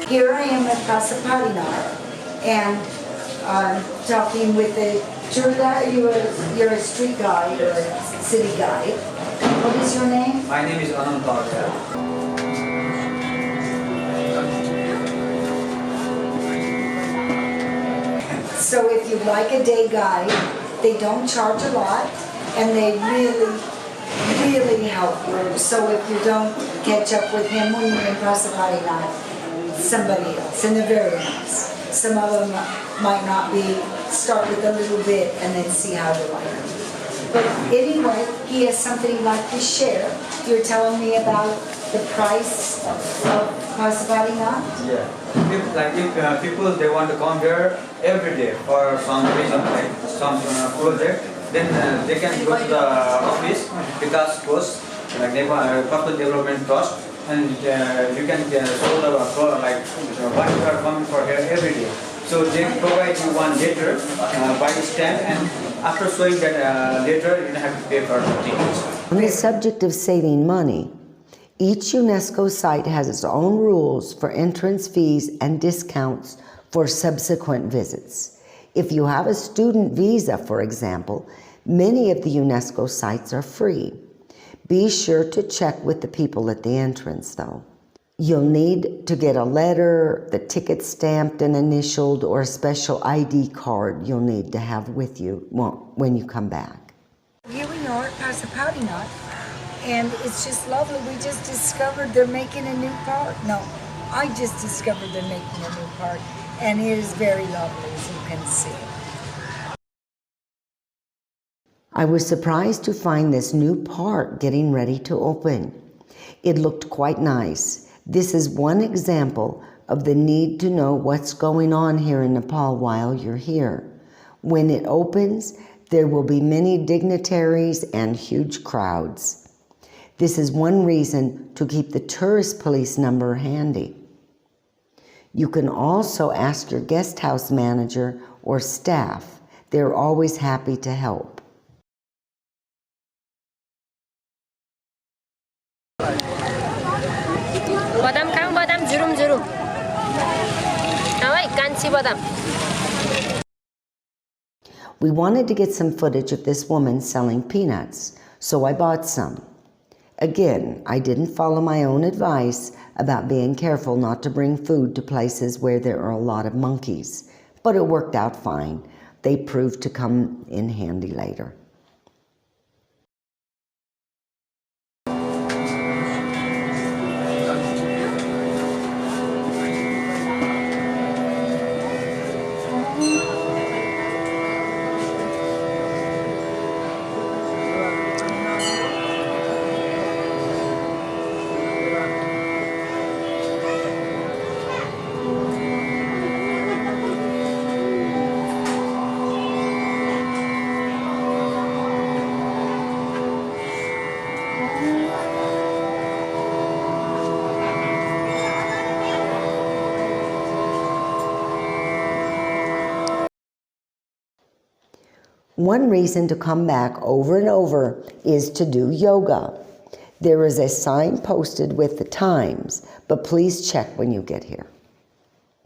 Here I am at Pashupatinath, and talking with the tour guide. You're a street guide or a city guide. What is your name? My name is Anant. So if you like a day guide, they don't charge a lot, and they really help you. So if you don't catch up with him when you're in Pashupatinath, somebody else, and they're very nice. Some of them might not be, start with a little bit and then see how you like them. But anyway, he has something he'd like to share. You're telling me about the price of Pashupatinath? Yeah. If people they want to come here every day for some reason, like some project, then they can go to the office, Vikas Post, like Corporate Development Trust, and you can show the like what you are coming for here every day. So they provide you one letter by stamp, and after showing that letter, you don't have to pay for the tickets. On the subject of saving money, each UNESCO site has its own rules for entrance fees and discounts for subsequent visits. If you have a student visa, for example, many of the UNESCO sites are free. Be sure to check with the people at the entrance, though. You'll need to get a letter, the ticket stamped and initialed, or a special ID card you'll need to have with you when you come back. Here we are at Pashupatinath, and it's just lovely. We just discovered they're making a new park. No, I just discovered they're making a new park, and it is very lovely, as you can see. I was surprised to find this new park getting ready to open. It looked quite nice. This is one example of the need to know what's going on here in Nepal while you're here. When it opens, there will be many dignitaries and huge crowds. This is one reason to keep the tourist police number handy. You can also ask your guest house manager or staff. They're always happy to help. Badam kang badam jurum jurum. Awai kanchi badam. We wanted to get some footage of this woman selling peanuts, so I bought some. Again, I didn't follow my own advice about being careful not to bring food to places where there are a lot of monkeys, but it worked out fine. They proved to come in handy later. One reason to come back over and over is to do yoga. There is a sign posted with the times, but please check when you get here.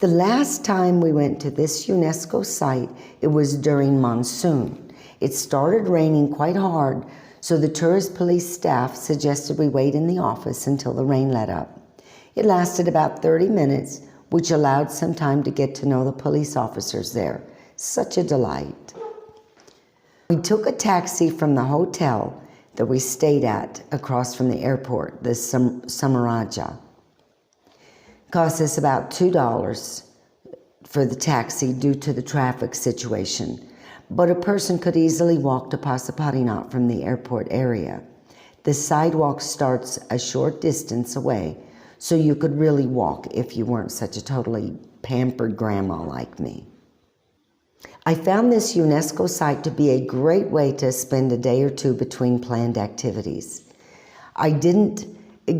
The last time we went to this UNESCO site, it was during monsoon. It started raining quite hard, so the tourist police staff suggested we wait in the office until the rain let up. It lasted about 30 minutes, which allowed some time to get to know the police officers there. Such a delight. We took a taxi from the hotel that we stayed at across from the airport, the Samaraja. Cost us about $2 for the taxi due to the traffic situation, but a person could easily walk to Pashupatinath from the airport area. The sidewalk starts a short distance away, so you could really walk if you weren't such a totally pampered grandma like me. I found this UNESCO site to be a great way to spend a day or two between planned activities. I didn't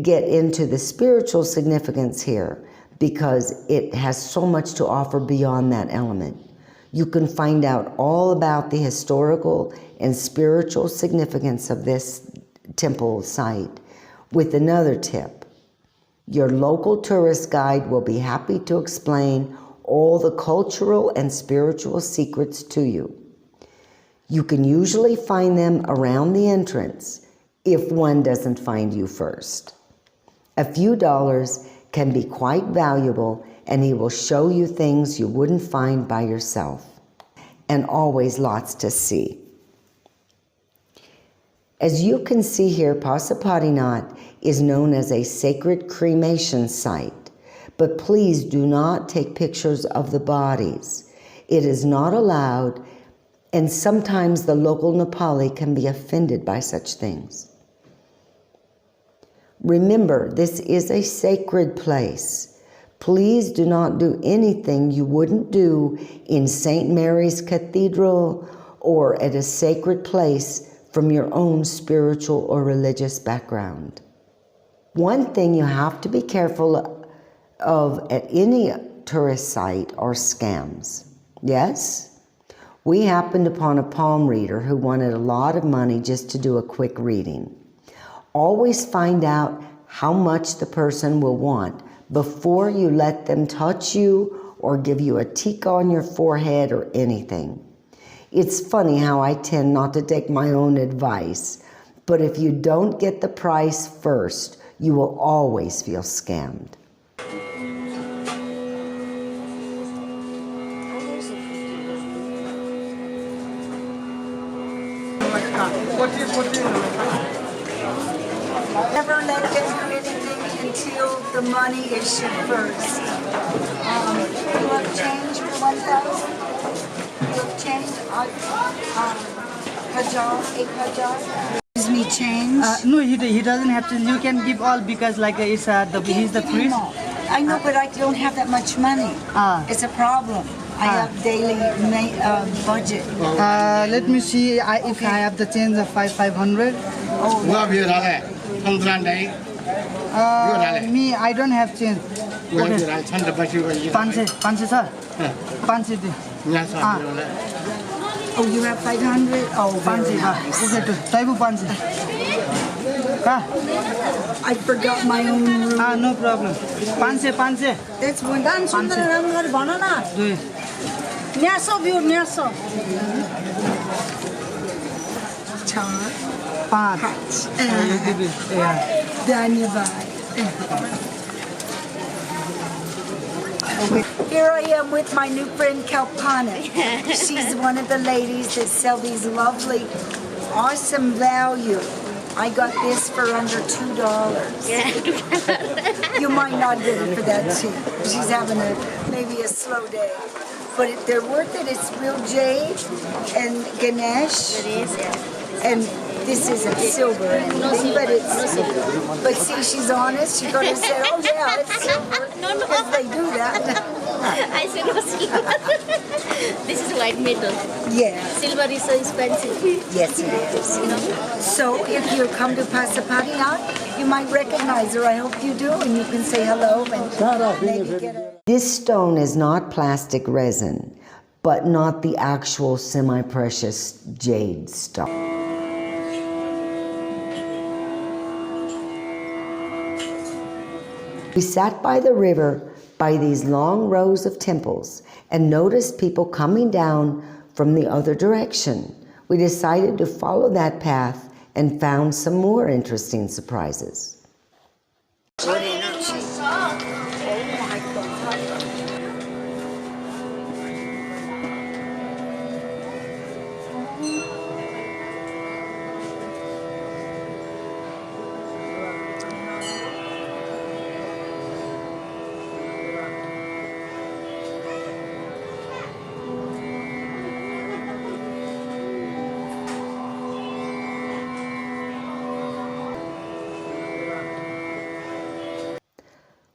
get into the spiritual significance here because it has so much to offer beyond that element. You can find out all about the historical and spiritual significance of this temple site with another tip. Your local tourist guide will be happy to explain all the cultural and spiritual secrets to you. You can usually find them around the entrance if one doesn't find you first. A few dollars can be quite valuable, and he will show you things you wouldn't find by yourself. And always lots to see. As you can see here, Pashupatinath is known as a sacred cremation site, but please do not take pictures of the bodies. It is not allowed, and sometimes the local Nepali can be offended by such things. Remember, this is a sacred place. Please do not do anything you wouldn't do in St. Marys Cathedral or at a sacred place from your own spiritual or religious background. One thing you have to be careful of at any tourist site are scams. Yes? We happened upon a palm reader who wanted a lot of money just to do a quick reading. Always find out how much the person will want before you let them touch you or give you a tika on your forehead or anything. It's funny how I tend not to take my own advice, but if you don't get the price first, you will always feel scammed. Never let them do anything until the money is issued first. You have change for 1,000? You have change? Hajar, 8 hajar? Gives me change? No, he doesn't have to. You can give all because like it's he's the priest. I know, but I don't have that much money. It's a problem. I have daily budget. Let me see if I have the change of 500. Me, I don't have change. Okay. Panse sir. Panse di. Oh, you have 500? Oh, Panse nice. okay, to Taibu panse. I forgot my own rule. No problem. Panse. That's one. Dance on the banana. Nyaso view, nyaso. Char. Pass. Dhanyavad. Here I am with my new friend Kalpana. She's one of the ladies that sell these lovely, awesome value. I got this for under $2. You might not get it for that cheap. She's having maybe a slow day. But they're worth it. It's real jade and Ganesh. It is, yeah. And this isn't silver or anything, but see, she's honest. She could have said, oh yeah, it's silver, because they do that. I said no silver. This is white metal. Yeah. Silver is so expensive. Yes, it is. You know? So if you come to Pashupatinath, you might recognize her. I hope you do, and you can say hello and maybe get a... This stone is not plastic resin, but not the actual semi-precious jade stone. We sat by the river by these long rows of temples and noticed people coming down from the other direction. We decided to follow that path and found some more interesting surprises. What energy. Oh my God.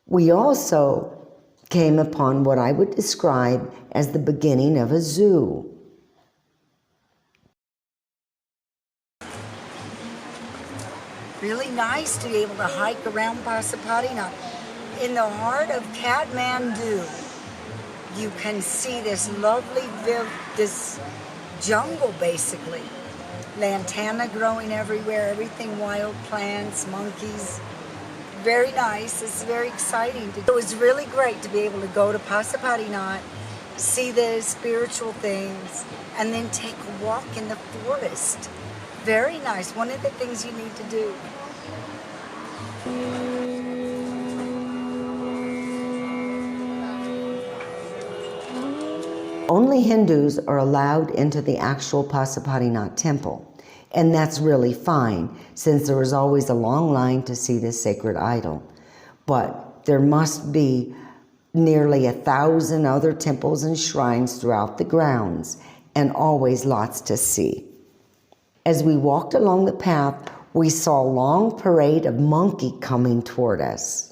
We also came upon what I would describe as the beginning of a zoo. Really nice to be able to hike around Pashupatinath. In the heart of Kathmandu, you can see this lovely, this jungle basically. Lantana growing everywhere, everything wild plants, monkeys. very nice. It's very exciting. It was really great to be able to go to Pashupatinath, see the spiritual things, and then take a walk in the forest. Very nice. One of the things you need to do. Only Hindus are allowed into the actual Pashupatinath temple, and that's really fine, since there is always a long line to see this sacred idol. But there must be nearly 1,000 other temples and shrines throughout the grounds, and always lots to see. As we walked along the path, we saw a long parade of monkeys coming toward us.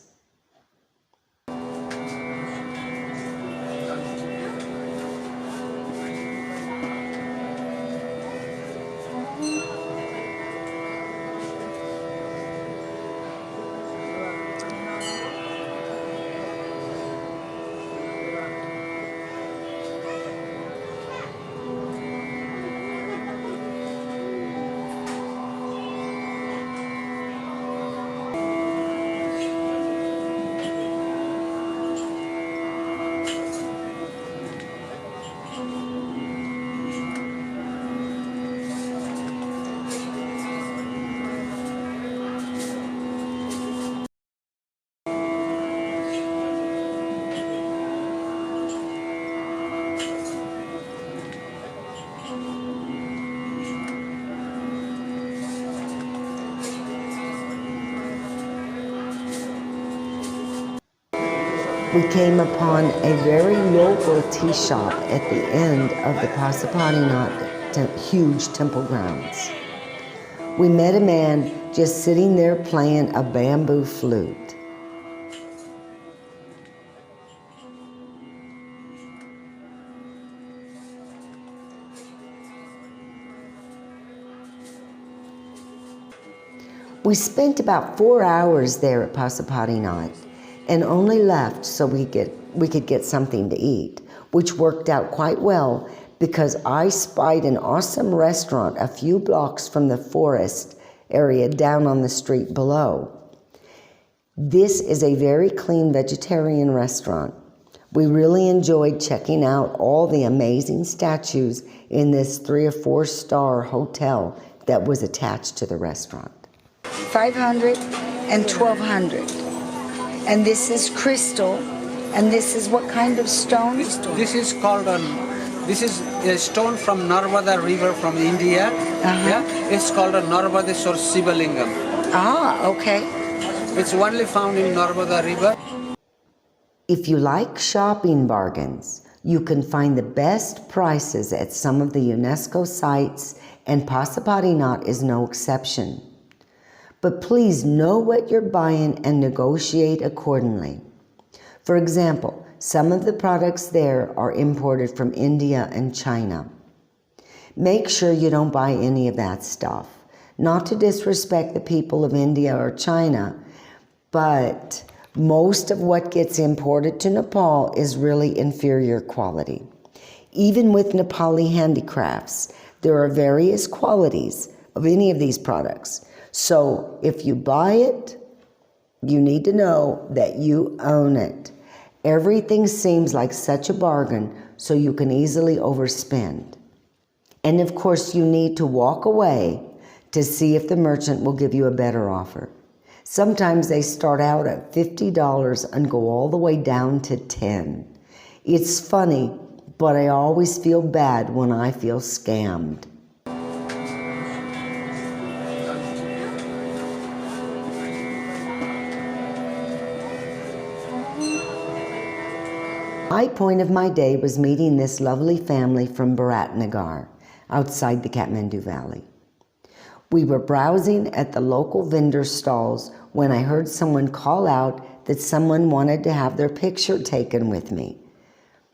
We came upon a very local tea shop at the end of the Pashupatinath huge temple grounds. We met a man just sitting there playing a bamboo flute. We spent about 4 hours there at Pashupatinath and only left so we could get something to eat, which worked out quite well because I spied an awesome restaurant a few blocks from the forest area down on the street below. This is a very clean vegetarian restaurant. We really enjoyed checking out all the amazing statues in this 3 or 4 star hotel that was attached to the restaurant. 500 and 1200. And this is crystal. And this is what kind of stone? This is called this is a stone from Narmada River from India. Yeah, it's called a Narmadeswar Sivalingam. Ah, okay. It's only found in Narmada River. If you like shopping bargains, you can find the best prices at some of the UNESCO sites, and Pashupatinath is no exception. But please know what you're buying and negotiate accordingly. For example, some of the products there are imported from India and China. Make sure you don't buy any of that stuff. Not to disrespect the people of India or China, but most of what gets imported to Nepal is really inferior quality. Even with Nepali handicrafts, there are various qualities of any of these products. So if you buy it, you need to know that you own it. Everything seems like such a bargain, so you can easily overspend. And of course, you need to walk away to see if the merchant will give you a better offer. Sometimes they start out at $50 and go all the way down to $10. It's funny, but I always feel bad when I feel scammed. The high point of my day was meeting this lovely family from Bharatnagar, outside the Kathmandu Valley. We were browsing at the local vendor stalls when I heard someone call out that someone wanted to have their picture taken with me.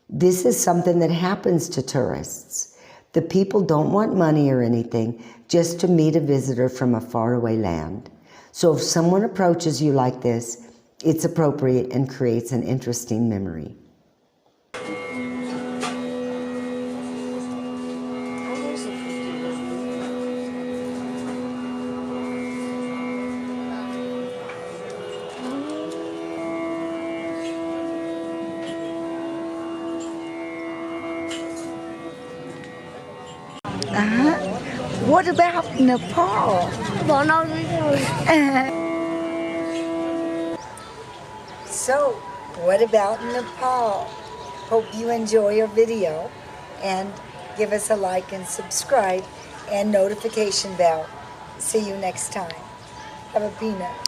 This is something that happens to tourists. The people don't want money or anything, just to meet a visitor from a faraway land. So if someone approaches you like this, it's appropriate and creates an interesting memory. What about Nepal? So, what about Nepal? Hope you enjoy our video and give us a like and subscribe and notification bell. See you next time. Have a peanut.